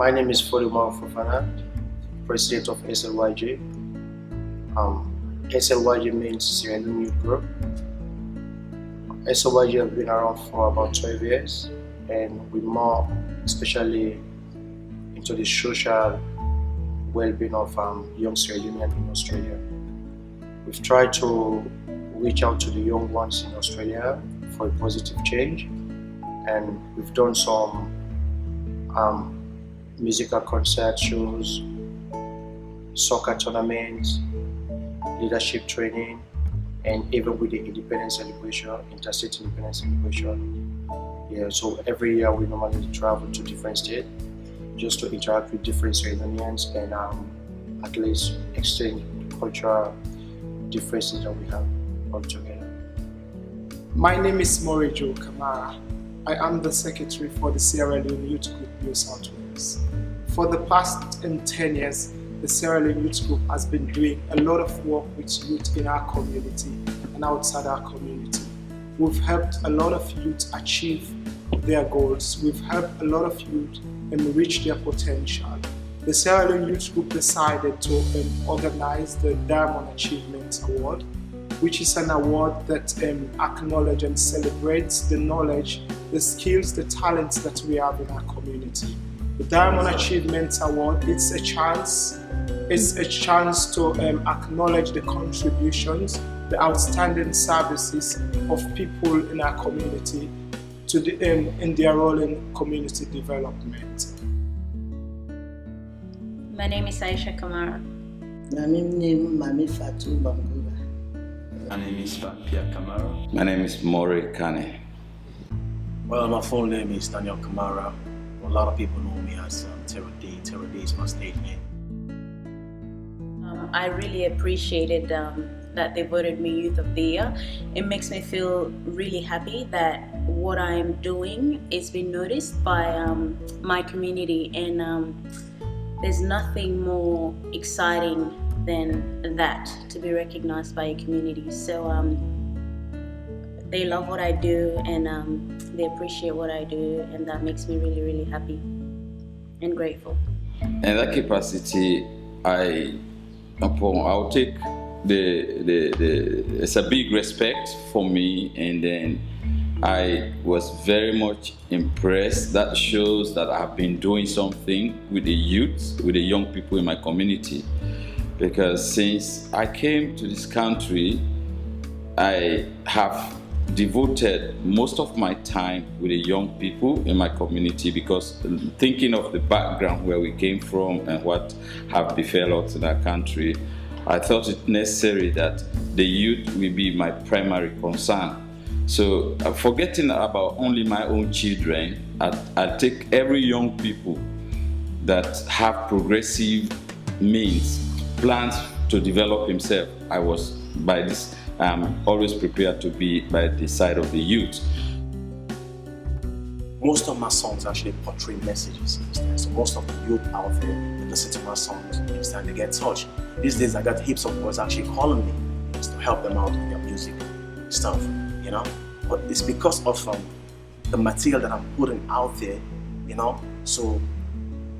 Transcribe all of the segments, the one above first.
My name is Folumar Fofana, President of SLYJ. SLYJ means Sierra Leone Youth Group. SLYJ has been around for about 12 years, and we're more especially into the social well-being of young Sierra Leoneans in Australia. We've tried to reach out to the young ones in Australia for a positive change, and we've done some musical concert shows, soccer tournaments, leadership training, and even with the independence celebration, interstate independence celebration. Yeah, so every year we normally travel to different states just to interact with different Sierra Leoneans and at least exchange cultural differences that we have all together. My name is Morijo Kamara. I am the secretary for the Sierra Leone Youth Group New South Wales. For the past 10 years, the Sierra Leone Youth Group has been doing a lot of work with youth in our community and outside our community. We've helped a lot of youth achieve their goals. We've helped a lot of youth reach their potential. The Sierra Leone Youth Group decided to organize the Diamond Achievement Award, which is an award that acknowledges and celebrates the knowledge, the skills, the talents that we have in our community. The Diamond Achievement Award, it's a chance to acknowledge the contributions, the outstanding services of people in our community in their role in community development. My name is Aisha Kamara. My name is Mami Fatou Bangura. My name is Pierre Kamara. My name is Maury Kane. Well, my full name is Daniel Kamara. A lot of people know me as Terra D. Terra D is my stage name. I really appreciated that they voted me Youth of the Year. It makes me feel really happy that what I'm doing is being noticed by my community, and there's nothing more exciting than that, to be recognized by a community. So they love what I do, and they appreciate what I do, and that makes me really, really happy and grateful. In that capacity, I'll take it's a big respect for me, and then I was very much impressed. That shows that I've been doing something with the youth, with the young people in my community. Because since I came to this country, I have devoted most of my time with the young people in my community, because thinking of the background where we came from and what have befell us in our country, I thought it necessary that the youth will be my primary concern. So forgetting about only my own children, I take every young people that have progressive means, plans to develop himself. I was by this always prepared to be by the side of the youth. Most of my songs actually portray messages. So most of the youth out there, they listen to my songs, and they get touched. These days I got heaps of boys actually calling me to help them out with their music stuff, you know. But it's because of the material that I'm putting out there, you know. So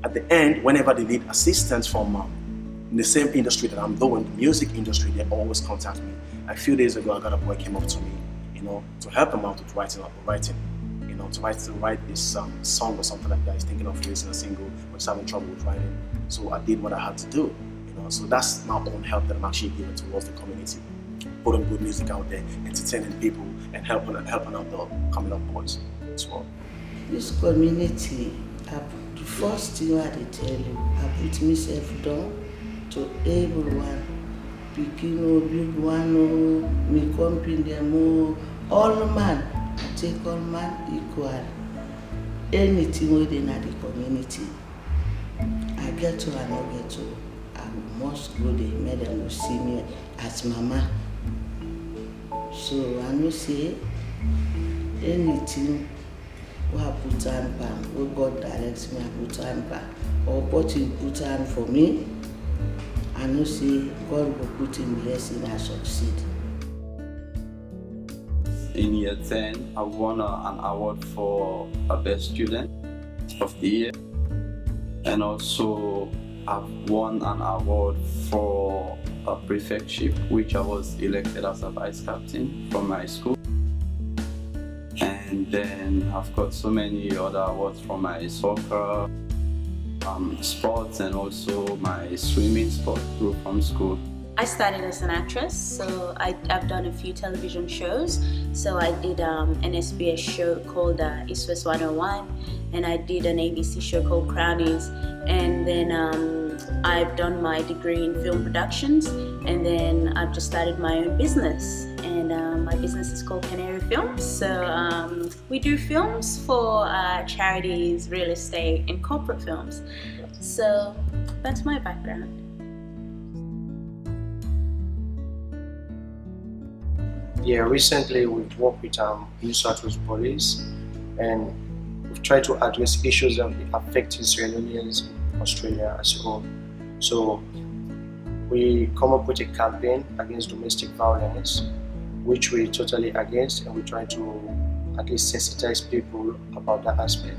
at the end, whenever they need assistance from in the same industry that I'm doing, the music industry, they always contact me. A few days ago, I got a boy came up to me, you know, to help him out with writing, you know, to write this song or something like that. He's thinking of releasing a single, but he's having trouble with writing. So I did what I had to do, you know. So that's my own help that I'm actually giving towards the community, putting good music out there, entertaining people, and helping out the coming up boys as well. This community, the first thing I tell you, I put myself down to everyone. Picking big one, me company them all man, I take all man equal. Anything within the community, I get to and I get to. I must go there, make them see me as mama. So I know say anything we put on pan, we God directs me, I put on pan, or put on for me. I know say God will put in blessing and succeed. In year 10, I won an award for a best student of the year. And also I've won an award for a prefectship, which I was elected as a vice captain from my school. And then I've got so many other awards from my soccer sports and also my swimming sport group from school. I started as an actress, so I've done a few television shows. So I did an SBS show called East West 101, and I did an ABC show called Crownies. And then I've done my degree in film productions, and then I've just started my own business. And my business is called Canary Films. So we do films for charities, real estate, and corporate films. So that's my background. Yeah, recently we've worked with New South Wales Police, and we've tried to address issues that affect Sierra Leoneans in Australia as a whole. So we come up with a campaign against domestic violence, which we're totally against, and we try to at least sensitize people about that aspect.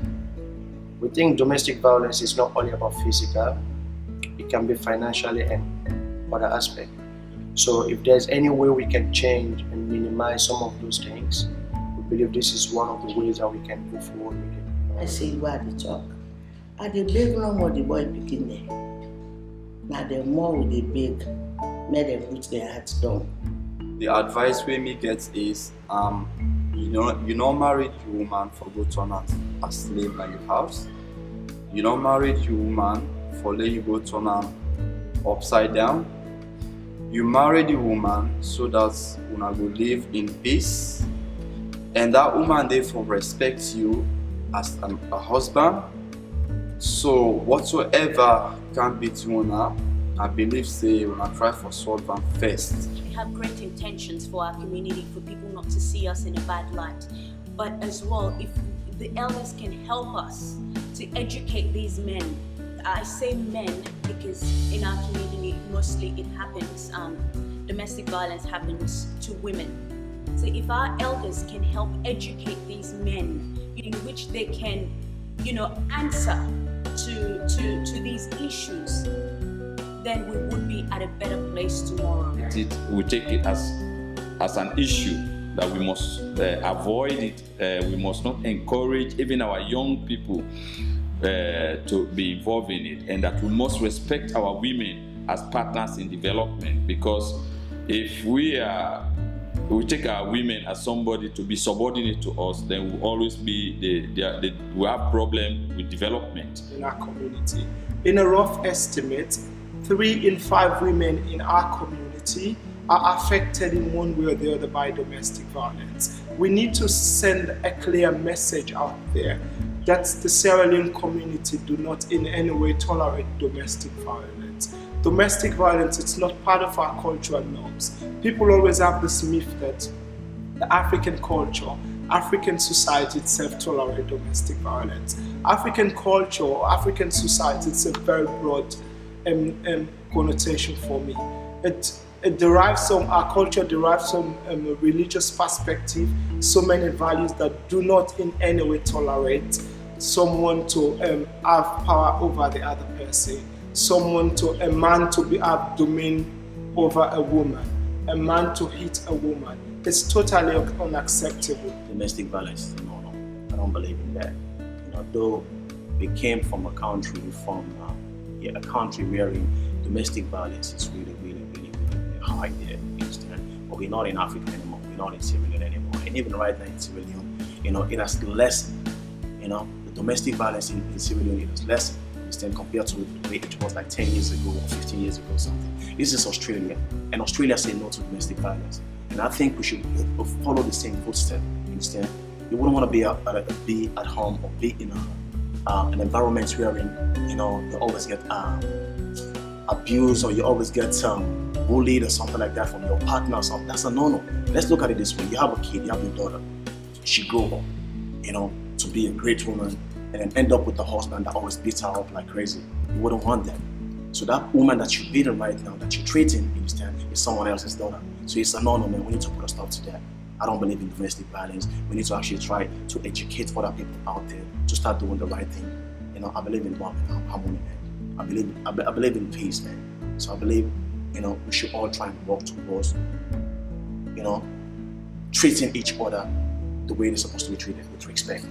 We think domestic violence is not only about physical, it can be financially and other aspects. So if there's any way we can change and minimize some of those things, we believe this is one of the ways that we can move forward with it. I say you are the talk. At the big no more the boy picking there. Now the more with the big, make them put their hearts down. The advice we me get is you not married your woman for go turn out a slave in your house. You not married your woman for let you go turn out upside down. You marry the woman so that una go live in peace, and that woman therefore respects you as a husband. So whatsoever can be to una, I believe say una try for solve them first. We have great intentions for our community, for people not to see us in a bad light. But as well, if the elders can help us to educate these men. I say men because in our community mostly it happens, domestic violence happens to women. So if our elders can help educate these men in which they can, answer to these issues, then we would be at a better place tomorrow. We take it as an issue that we must avoid it. We must not encourage even our young people to be involved in it, and that we must respect our women as partners in development, because if we take our women as somebody to be subordinate to us, then we'll always be we have problem with development in our community. In a rough estimate, 3 in 5 women in our community are affected in one way or the other by domestic violence. We need to send a clear message out there that the Sierra Leone community do not in any way tolerate domestic violence. Domestic violence, it's not part of our cultural norms. People always have this myth that the African culture, African society itself tolerate domestic violence. African culture or African society, it's a very broad connotation for me. Our culture derives from a religious perspective, so many values that do not in any way tolerate someone to have power over the other person, a man to have domain over a woman, a man to hit a woman. It's totally unacceptable. Domestic violence is no. I don't believe in that. Though we came from a country wherein domestic violence is really high there, you understand? But we're not in Africa anymore, we're not in Sierra Leone anymore. And even right now in Sierra Leone, it has lessened. The domestic violence in Sierra Leone is lessened, you understand, compared to the way it was like 10 years ago or 15 years ago or something. This is Australia, and Australia said no to domestic violence. And I think we should follow the same footsteps, you understand? You wouldn't want to be at home or be in an environment wherein, you always get abused, or you always get bullied or something like that from your partner or something. That's a no-no. Let's look at it this way. You have a kid, you have your daughter. She grow up, to be a great woman, and then end up with a husband that always beats her up like crazy. You wouldn't want that. So that woman that you're beating right now, that you're treating, you understand, is someone else's daughter. So it's a no-no, man. We need to put a stop to that. I don't believe in domestic violence. We need to actually try to educate other people out there to start doing the right thing. You know, I believe in love and harmony, man. I believe in peace, man. So I believe, you know, we should all try and work towards, you know, treating each other the way they're supposed to be treated with respect.